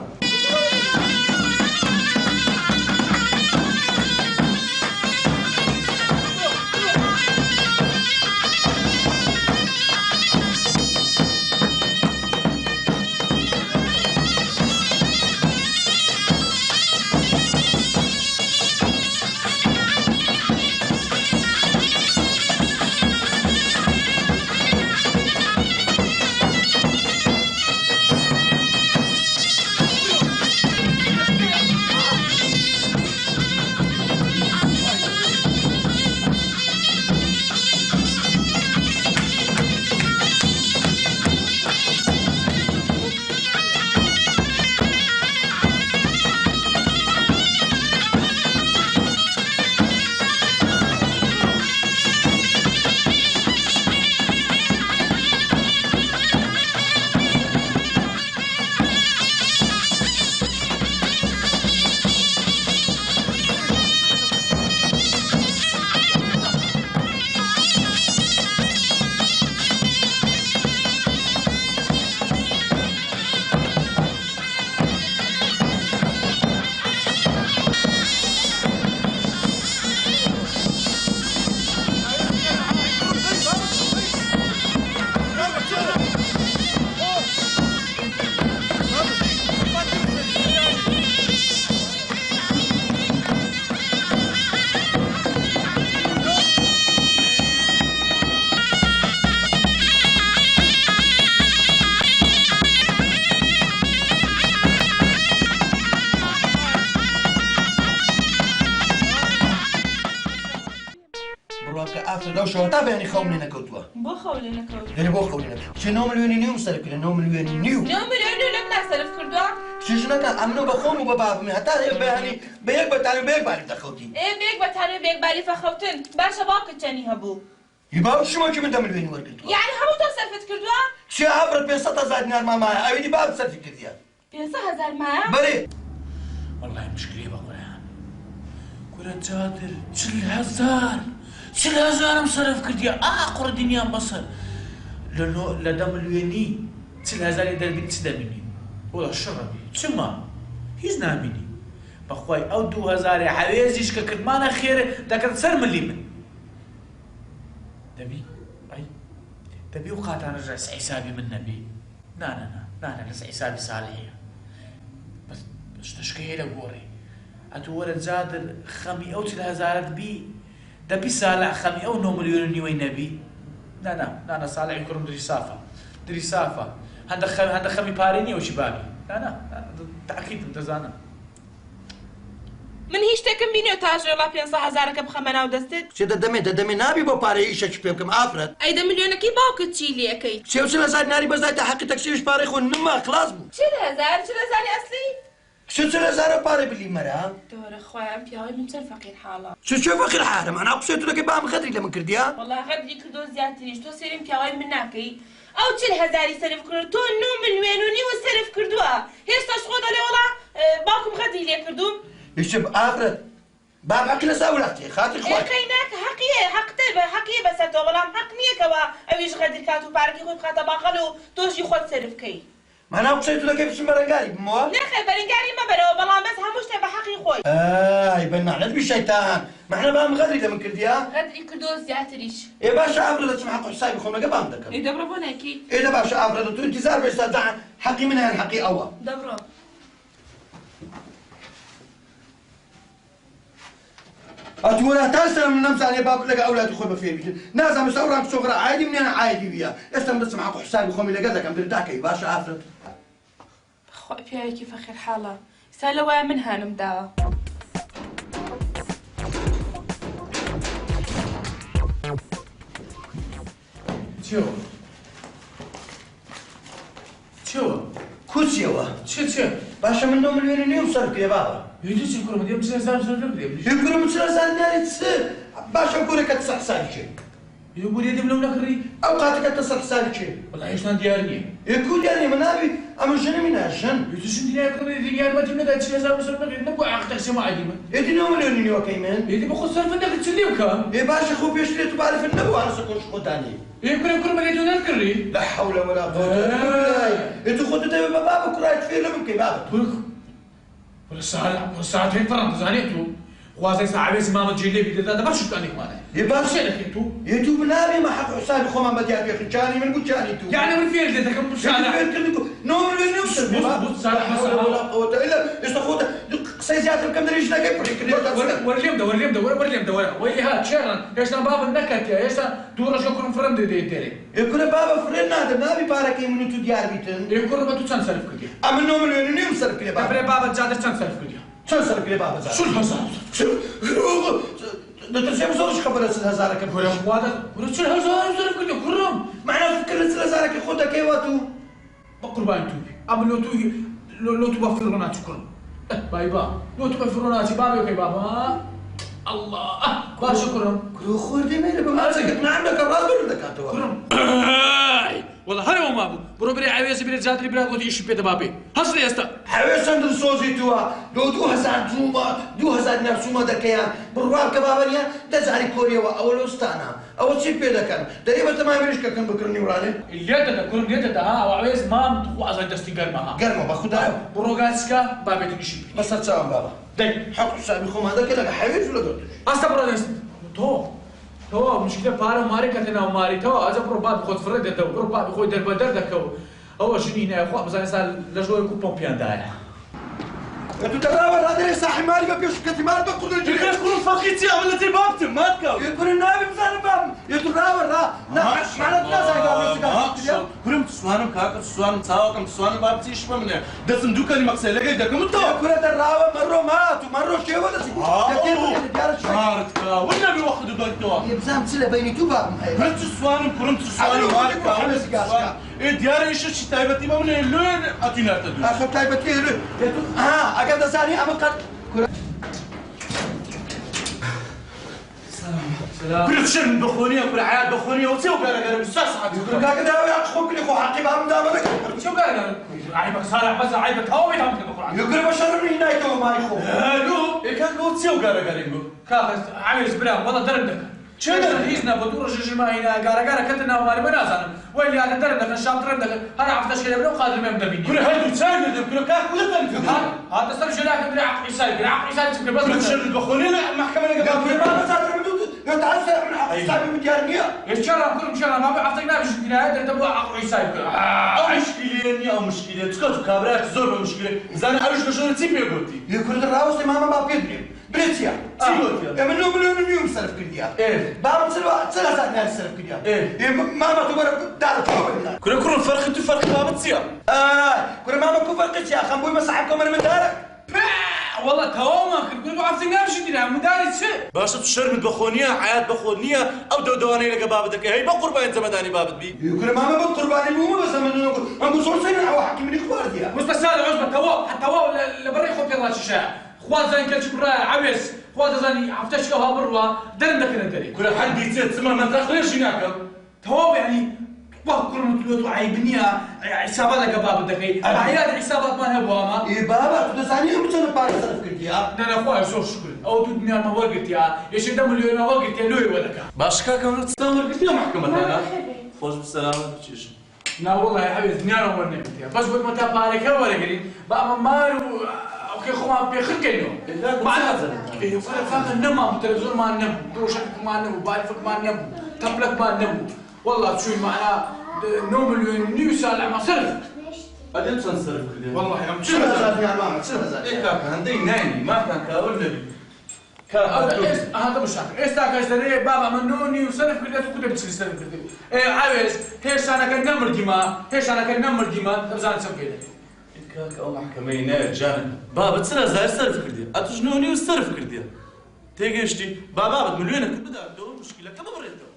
S2: لو شو تابع يعني خوننا كتوه
S7: بۆ خەولێنە کەوت
S2: يعني بو خوننا شو نوم الوين نيو مسلك نوم الوين نيو
S7: نێو ملیۆن و لەم ناسەرف کردووە
S2: شو كان امنو بخوم وبابا من حتى يعني بيك بتاني بيك بعد تخوتي
S7: ئێ بێک بەتانێ بێکباری فەخەوتن باشە باوکت چەنی هەبوو
S2: يبقى شو ما من دم الوين ورقت
S7: یعنی هەموو تۆ سەرفت کردووە
S2: شو عبرت بين 600 نار ماما اويدي باب سلفي كذا
S7: 500,000 مایە
S2: بري
S1: والله مشكلة بقولها كرة جادر 40,000 مصرف كرديا اقر الدنيا مصر لدم الويني 40,000 يدربي تسدمني والله الشربي تسمى
S4: هیچ نامینی بەخوای ئەو 2000 حەوێزیش کە کردمانە خێرە دەکرد سەر ملی من دەبی و قاتانە ڕێس حیسابی من نەبی نانە لەس حیسابی ساڵحەیە بەس شتەشکە هەیە لە گۆڕێ ئەتو وەرە جادر خەمی ئەو 40,000 بی دەبی ساڵح خەمی ئەو 9 ملیۆن و نیوەی نەبی نانە ساڵحی کوڕم دری سافە هەندە خەمی پارەی نییەوەشی بابی تاقیدم دەزانم
S8: من هیچ شتێکم بینێ تا ژێڵا 500,000کە بخەمە ناو دەستت
S2: چێ دەدەمێ نابی بۆ پارەی ئیشەکی پێ بکەم ئافرەت
S8: ئەی 10 ملیۆنەکەی باوکت چی لێەکەی
S2: چێ 40,000 ناری بەزای تا حەقی تەکسیش پارەی خۆ نما خلاص بوو
S8: 40,000 ئەسلی
S2: 40,000 پارەی بلی مەرە
S8: دۆرە خۆیان پیاوەی من چەند فەقیر حاڵە
S2: چێ فەقیر حالە ماناو قسەی تو دەکەی بام خەدری لە من کردیا
S8: وەڵا غەدری کردۆ زیاتریش تۆ سێرم پیاوەی من ناکەی ئەو 40,000 سەرف کرد تۆ 9 ملیۆن و نیوە سەرف کردووە هێستاش خۆ دەڵێ وەڵا باوکم غەدری لێ کردوم
S2: هیچ ئافرەت باب حەقی لە ساولاتی خاتر خۆی
S8: ئەکەی ناکە حەقیە بەسەر تۆ بەڵام حەق نییەکەوە ئەویش غەدر کات و پارەکەی خۆت بخاتە باقەل و تۆشی خۆت سەرف بکەی
S2: ماناو قسەی تو دەکەی بچم بەرەنگاری بمەوە
S8: نەخێ بەرەنگاری مەبەرەوە بەڵام بەس هەموو شتێ بە حەقی خۆی
S2: ئای بەناڵەت بی شەیتان معنە بام غەدری لە من کردیا
S8: غەدری کردۆ زیاتریش
S2: ئێ باشە ئافرەت دەچم حەق و حسابی خۆم لەگە بام دەکەم
S8: ئەی دەبڕە بۆ نایکی
S2: ئێدە باشە ئافرەت تو انتظار بێستا حەقی منە یان حەقی ئەوە
S8: دەبڕە
S2: ئەتووەرە تاسە من نەمزانێ باب لەگە ئەولاتی خۆی بەفێر بکرد نازانم سەوران سۆغرا عایدی منێنە عایدی ویە ئێستا من دەچم حەق و حسابی خۆمی لەگە دەکەم دەکەی باشە ئافرەت
S8: خۆی پیاوێکی فەقیر حاڵە سا لەوایە من هانم داوە
S4: چیەوە
S2: کوچیەوە
S4: چێ
S2: باشە من 9 ملیۆن و نیوم سەر کرێ بابە
S4: هیچ چی کوڕم دێم 40,000 سەر بدێم
S2: یەکگرم 40,000 ناری چ باشە گۆرەکە تە حسابی چێ
S4: بوریە دێم لەو نەکڕی
S2: ئەو قاتەکە تە حسابی چێ
S4: وەڵا هێشتا دیار نییە
S2: یەکو دیارنی من نابی ئەمە ژەنە منە ژەن
S4: هیچشم دیار کڕی یارمەتیم نەدا 40,000 سەر بدێم نەبوو عەق تەقسیمە عادی من
S2: ئێدی 9 ملیۆن و نیوەکەی من
S4: ئێدی بە خۆت سەرفە نەکرد چ لێ بکەم
S2: ئێ باشە خۆ پێشترێت تو بارفت نەبوو هەرسە کۆش خۆتانی
S4: کوڕم لێ نەکڕی
S2: لا حول ولا قوة إلا بالله أنتوا خذوا تبي بابك ورايت فيه لما ممكن بابك
S4: ولا ساعة هيك فرنت زانيتو خوازي ساعة بس ما متجيلي بدي ده ما شفت أنك مانع
S2: يبقى
S4: شيء لك انتو
S2: يتو بنابي ما حق حسابي خو ما بدي أبي خجاني من قلت جاني تو
S4: يعني من فين بدك كم شارع
S2: نوم من يوصل
S4: بص صالح
S2: لا حول ولا قوة إلا استخوته قصيزات كم دريش لا قبل
S4: ورليم ده ويلي هات شيران ايش باب النكت يا ايش دور شو كون فرند دي تري
S2: يكون بابا فرن هذا ما بي بارك من تو ديار بيتن
S4: يكون ما تو كان سلف كده
S2: أما نوم من يوم سلف كده
S4: بابا بابا جادر كان سلف كده
S2: شو سلف كده بابا
S4: شو الهزار
S2: شو ده تسيب صورش خبر الهزار كم
S4: كلام واضح ولا شو الهزار سلف كده كرم
S2: معناه فكر الهزار كي خدها كي واتو
S4: بقربان توبي أما لو تو بفرونات كرم باي با لو تو بفرونات بابي اوكي بابا الله باشا كرم
S2: كرو خردي ميلي بمالك ما عندك الراجل ولا كاتو
S4: كرم والله هلا ما ابو برو بري عويس بري جاتري بري قلت ايش بيت بابي حصل يا استا
S2: حويس عند الصوزي توا لو 2000 نفسوما دكيان بروال كبابانيا دزاري كوريا اول استانا اول شيء بيدا كان تقريبا تمام ليش كان بكرني وراني
S4: اللي كرم ديتا ها عويس ما متخو ازاي دستي قرمها
S2: قرمه باخذها
S4: برو غاسكا بابي تمشي
S2: بس تساوم بابا
S4: داي
S2: حط حسابي خو هذا كده حويس ولا قلت
S4: استا برو تو مشكلة بارو ماري كتنا وماري تو أجا برو باب خود فرد تو برو باب خود در بدر دكو هو جنينة أخو بزاف سال لجوا يكون بومبيان دايا
S2: انتو تراور هذا صاحي مالي ما بيوش كنتي مالي بكل الجنين
S3: يكون فقيتي ولا تي بابتم ما تكاو
S2: يكون النبي بزان باب يتراور لا معنات ناس هاي
S3: كرم تسوانم كاك تسوانم تاوكم تسوانم بابتي شبه منه دسم دوكاني مقصي لقى دكم تو
S2: يكون الراوة مرة مات ومرة شيء ولا شيء
S3: مارتك والنبي واخد بالتوا
S2: يبزام تسلا بيني تو باب
S3: كرم تسوانم مالك كاو إيه دياري إيش الشيء تايبتي ما من اللون أتينا تدوس
S2: أخذ تايبتي له ها أقعد أساني أما قد
S4: سلام
S3: بريتشن بخونية برعايات بخونية وتسوي قال مستصعد
S2: يقول لك ده يخوك لي خو حقي بام دامك
S4: شو قال عيبك صالح بس عيبك هو بيتعمل كده
S2: يقول بشرني هنا يتو ما يخو
S3: لو إيه كان قلت تسوي قال يقول
S4: كاغز عايز برا والله درندك
S1: چێدە هیچ نەبوو دوو ڕۆژ ژماهینە گارەگارە کەتە ناومانی بە نازانم وای لیادە دەرم دەکەن شام درەم دەکەن هەر هەفتەشکە لەبرەو قادرمێم دەبینی
S2: كل هالو تساعد كل كاك ولا كان
S1: هاتە سەر ژێراکە درێ عەقڵ عیسای کرد عەقڵ عیسای چ کرد بەس
S2: كل شر بخونينا محكمة لقى في ما صار بدو يتعسى من حسابي مديارنيا
S1: شرم كلهم شرم ما عفتك نابش الجنايات تبغى عقل عيساي
S2: او مشكلة او مشكلة تسكت كابرات زور مشكلة زين عرش بشون تيبي قلتي يكون الراوس ماما ما بيدري بريتيا تيوتيا منو مليون صرف كرديا بابا سلا ساعتنا صرف كرديا ماما تبغى دار كل الفرق انتو فرق بابا تسيا كل ماما كو فرق يا خنبوي مسحبكم من دارك
S1: والله تماما كنت بقول عفتك نابش الجنايات مداري شيء
S3: باشا تشرمت بخونية حياة بخونية أو دواني لك بابتك هي بقربان زمداني بابت بي
S2: يقول ماما بقرباني بو بس من صور سنة او حكي من اخبار ديا
S1: بس بس هذا عزبة توا حتى هو لبري خوتي الله شاشة خوات زين كل شكرا عبس خوات زين عفتشك وها بروا درم دكنا دري
S3: كل حد بيتسد سما ما تخليش هناك
S1: توا يعني كل متلوت وعيبنيا حساباتك باب دكي عيال حسابات ما هبوا ما
S2: اي بابا تدساني هم تشوف بارك صرف كرديا
S1: انا اخويا شو شكر او تدني ما وقت يا ايش دم اليوم ما وقت يا لوي ولك
S3: باش كاكا تستمر قلت يا محكمة أنا خوش بالسلامة تشيش
S1: لا والله يا حبيبي دنيا ما ورني بس قلت متى بالك ولا قريب بابا مارو اوكي خو ما بيخر كنو ما ايه فاهم النما التلفزيون ما نم روشك ما نم بالفك ما نم تبلك ما نم والله شو معنا نوم اليوم نيوسال ما صرف
S3: بعدين تنصرف كده
S1: والله يا
S2: شو هذا يا ماما شو هذا
S3: إيه كاكا عندي ناني ما كان كاول نبي
S1: هذا مش عارف استاك اشتري بابا منوني وصرف كده كنت بتصير صرف كده ايه عاوز هيش انا كان نمر ديما هيش انا كان نمر ديما تبزان سم كده
S3: كاكا أو محكمة ينال جانا بابا تسلا زاير صرف كردي أتجنوني وصرف كردي تيجيشتي بابا بدمليونك بدأ دو مشكلة كم بريتو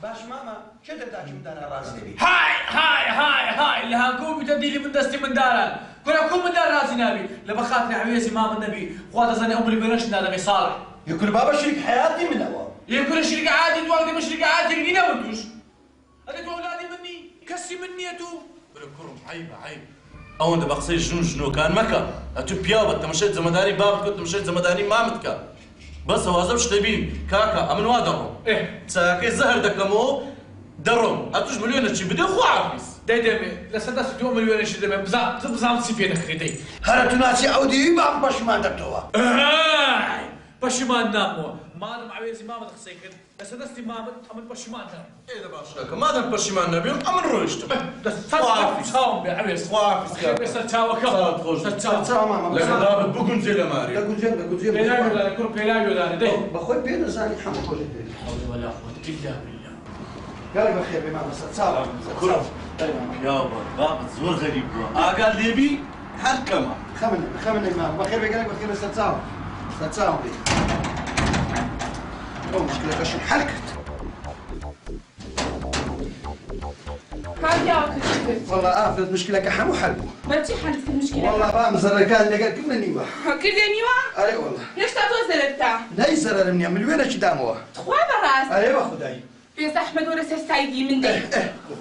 S2: باش ماما شو تبدأ من دار راسي
S1: هاي اللي هنقوم بتبديلي من دستي من دارا كنا كل من دار راسي نبي لما خاطري عويسي مام النبي خوات زاني امي بنش نادم صالح
S2: يكون بابا شريك حياتي من اول
S1: يكون شريك عادي توالدي مش شريك عادي لقينا ودوش هذا اولادي مني كسي مني اتو
S3: بالكرم عيب أو أنت بقصي جنو كان مكة أتو بيابا تمشيت زمداني بابك كنت مشيت زمداني مامتك بس هو هذا مش تبين كاكا أمن وادرهم
S1: ايه
S3: ساكي زهر دكمو درهم أتوش مليون تشي بدي أخو عافيس
S1: دايما لسدس 2 مليون شي دايما بزام سيفينك خدي
S2: هرتو ناسي عودي ما باش ما دكتوا
S1: بشمان نامو ما دام عويسي مامت خسيكن لسدستي مامت امن بشمان نام
S3: إيه ده باشاكا ما دام برشمان نبيهم أمن رويشتم
S1: بس تساوم بعويس
S3: خوافيس
S1: بس تساوم
S3: صارت خوش
S2: تساوم ماما
S3: لكن رابط بقون زي لماري
S2: دقوا جنب
S1: بيلاقي ولا يكون بيلاقي ولا داي
S2: بخوي بين زاني حمد كل الدنيا
S1: حول ولا قوة الا بالله
S2: قال بخير بماما تساوم
S3: يابا بابا زور غريب قال ليبي حكمه
S2: خمن إمام بخير بقالك بخير ستساوم لي أو مشكلة باش انحلقت
S8: هاي يا كنت
S2: والله افرض مشكلة كحم وحلبه
S8: بلشي حلت المشكلة
S2: والله بقى مزرر كان اللي قال كم نيوه
S8: كل نيوة؟
S2: اي والله
S8: ليش تعطوا زررتا؟
S2: لا يزرر مني من وين ايش داموه
S8: تخوى براس
S2: ايوه خداي
S8: بيز احمد ولا سايدي من دي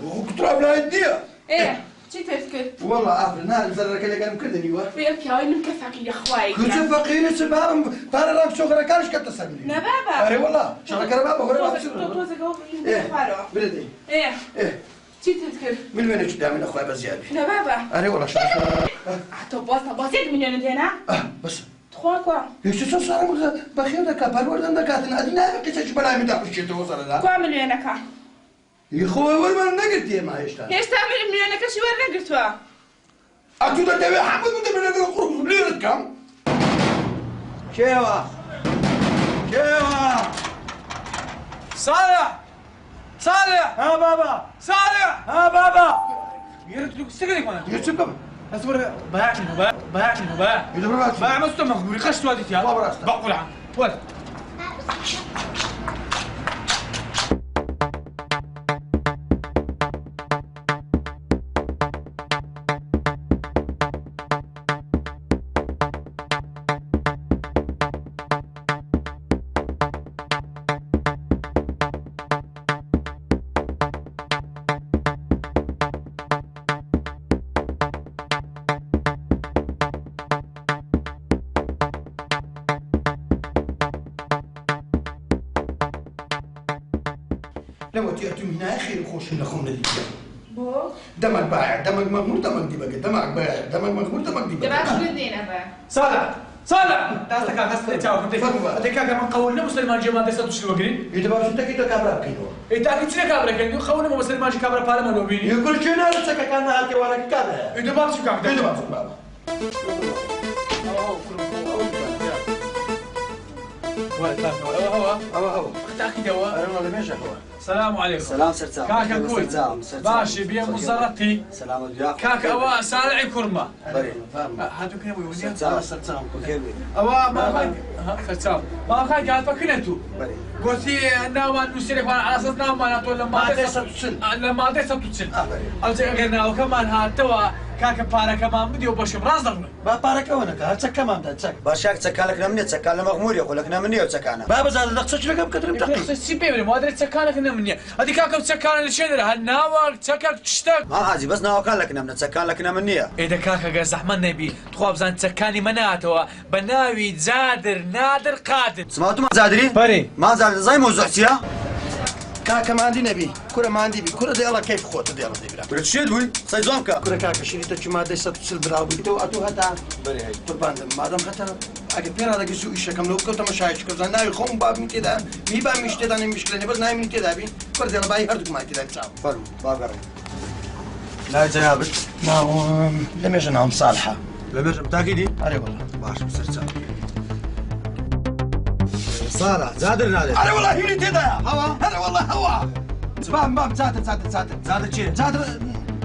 S2: وكتراب لا يديها
S8: ايه شي تذكر؟
S2: والله افرض نهار مزرر كان اللي قال كم نيوه
S8: بيبكي هاي نمكفك يا اخواي
S2: كنت فقير سباب فانا راك شغل كانش كتصل
S8: نا بابا
S2: اي والله شغل كان بابا هو
S8: توزك هو
S2: ايه بلدي
S8: ايه
S2: ايه
S8: شي تذكر؟
S2: من وين ايش دام من اخويا بزياده
S8: نا بابا
S2: اي والله شغل
S8: حتى بسيط من هنا
S2: بس
S8: تخوى كوا
S2: ايش صار بخير لك بالورد عندك ادنا قيس بلا مدى في الشتاء وصل ذا
S8: كوا من وينك؟
S2: يا اخوي وين ما نقلت يا ما ايش
S8: ايش تعمل من وينك شي وين قلتوا؟
S2: أكيد تبي حمد من القرب ليه كم؟ شيوا
S1: صالح
S2: ها بابا
S1: صالح
S2: ها بابا
S1: يا ريت لك استقلك وانا
S2: يوسف كم؟
S1: اصبر باع
S2: إذا بربعت
S1: باع مستمع مخبري خشت والدتي
S2: الله براسك.
S1: بقول عن ولد
S2: نەوەتی ئەتوم هینای خێری خۆشم لە خۆم نەدی
S7: بۆ؟
S2: دەمەک بایە دەمەک مەغمور دەمەک دیبەگە دەمەک بایە دەمەک مەغمور دەمەک دیبەگە
S7: دەبات بردێنە بە
S1: صالح صالح دەستە کاک دەستە چاوم دەی کاکە من قەول مسلمان جێمان دەستە تووشی وەگرین
S2: ئێدە باشم تەکی تۆ کابرا بکەینەوە
S1: ئێتاکی چنە کابرەکەن قەول نەما مسلمانجی کابرا پارەمان وەبینی
S2: یەکل چێنە چەکەکان نهاتێوانەکە کابرا
S1: ئێدە باچ کاک
S2: ئێدە باشم بابا
S1: السلام عليكم.
S9: سلام سرتام.
S1: كاكا كوي. باشي بيا مزرتي.
S9: سلام عليكم.
S1: كاكا أوا سارعي كرمة.
S9: بري.
S1: هادو كنا ويوني.
S9: سرتام كيفي.
S1: أوا ما خاي. سرتام. ما خاي قاعد فكرتوا.
S9: بري.
S1: قلتي أنا نسيرك على أساس نام أنا طول لما لما دي سبتسل. أجي أجرنا وكمان هاتوا كاكا بارا كمان بدي وبشم رازقنا.
S2: با پارەکەوەنەکە هەر چەک کەماندا چەک
S9: باشاك تسكالك نمني تسكال مغمور يقول لك نمني وتسكانا.
S2: بابا زاد دەخچەک لەگەم کەترم تەقی
S1: سي بيبري ما أدري تسكانك نمني. هذيك كاكا تسكان لشين هالناوك تسكك تشتاق.
S9: ما هذه بس ناو كان لك نمني تسكال لك نمني.
S1: إذا كاكا قال زحمة نبي تخوف زان تسكاني مناتوا بناوي زادر نادر قادر.
S9: سمعتوا ما زادري؟
S1: بري.
S9: ما زادر زي موضوع سيا.
S2: کاکە مادی نەبی کورە مادی بی کورە دێڵە کەیف خۆتە دێڵە دەیبرا
S9: قلت شو دوي؟ سيزومك.
S2: کورە کاکە شیری تەچی مادەی 140 براو بکەیتەوە ئەتوو هەتا
S9: بري هاي.
S2: قوربان مادەم هەتا ئەگە پێرا دەگەیت و ئیشەکەم لەو بکەوتەمە شایەت کردن ناوی خۆم بابم تێدا میبامیش تێدا نەمیشکلێنێ بەس ناوی تێدا بین کورە دێڵە بای هەردووکمان تێدا چاو
S9: فرم باقري. لا جنابك.
S2: ناوم لەمێژە ناوم ساڵحە
S9: لما متاكدي؟
S2: ئەرێ وەڵا
S9: باش سرتام. صالح زادر نادر.
S2: ئەرێ وەڵا هیری تێدایە هەوا هەرە وەڵا هەوا بام زادر
S9: زادر شيء.
S2: زادر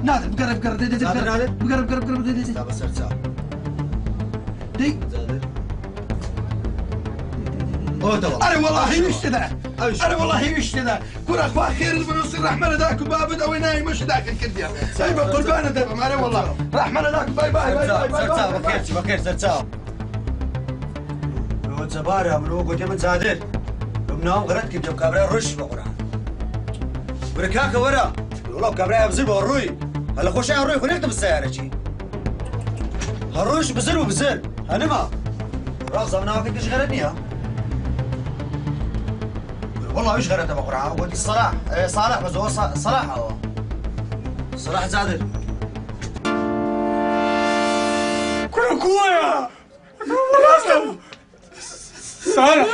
S2: نادر بقرب
S9: زادر نادر؟
S2: بقرب
S9: لا بس سرتام.
S2: دي
S9: زادر. هو تمام.
S2: أنا والله هيش ذا أنا والله هيش ذا كل أخوة خير من الرحمن ذاك وبابد أو نايم مش ذاك الكدية سايبة قربانة دابا ما أنا والله رحمن ذاك باي باي باي باي باي
S9: سرتام بخير سرتام. لو زبارة من وقت يمن زادر. لمناهم غرت كيف جاب كابرا رش بقرا. بركاك ورا. والله كابرا بزر بالروي. هلا خوش على الروي خليك بالسيارة شي. هالروش بزر وبزر. أنا ما. راس زمنا وقت إيش غرتني ها. والله إيش غرت بقرا. قلت الصلاح صالح بس هو صلاح هو. صلاح زادر.
S1: كل كويا. صالح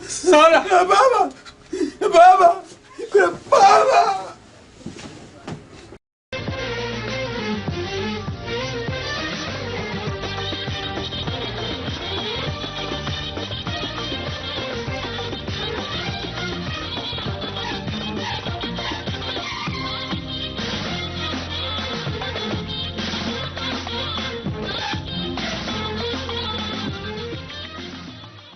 S1: صالح
S2: يا بابا يا بابا